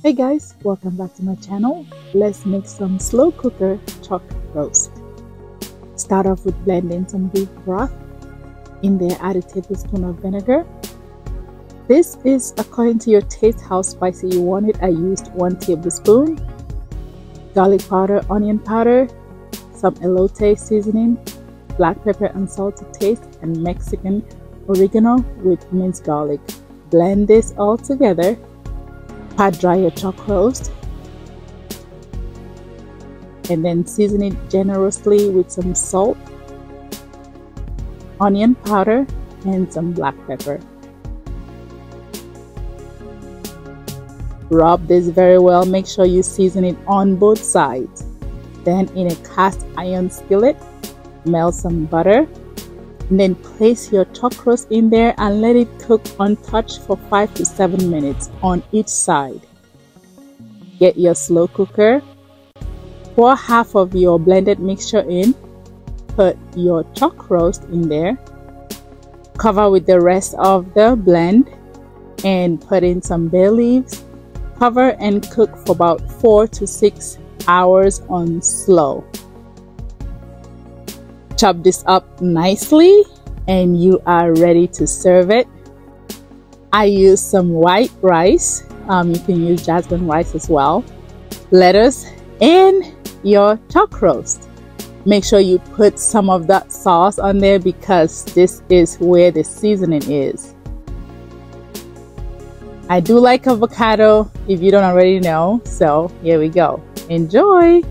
Hey guys, welcome back to my channel. Let's make some slow cooker chuck roast. Start off with blending some beef broth. In there, add a tablespoon of vinegar. This is according to your taste how spicy you want it. I used 1 tablespoon. Garlic powder, onion powder, some elote seasoning, black pepper and salt to taste, and Mexican oregano with minced garlic. Blend this all together. Pat dry your chuck roast and then season it generously with some salt, onion powder, and some black pepper. Rub this very well. Make sure you season it on both sides. Then in a cast iron skillet, melt some butter. And then place your chuck roast in there and let it cook untouched for 5 to 7 minutes on each side. Get your slow cooker, pour half of your blended mixture in, put your chuck roast in there, cover with the rest of the blend, and put in some bay leaves. Cover and cook for about 4 to 6 hours on slow. Chop this up nicely and you are ready to serve it. I use some white rice. You can use jasmine rice as well. Lettuce and your chuck roast. Make sure you put some of that sauce on there because this is where the seasoning is. I do like avocado if you don't already know. So here we go. Enjoy!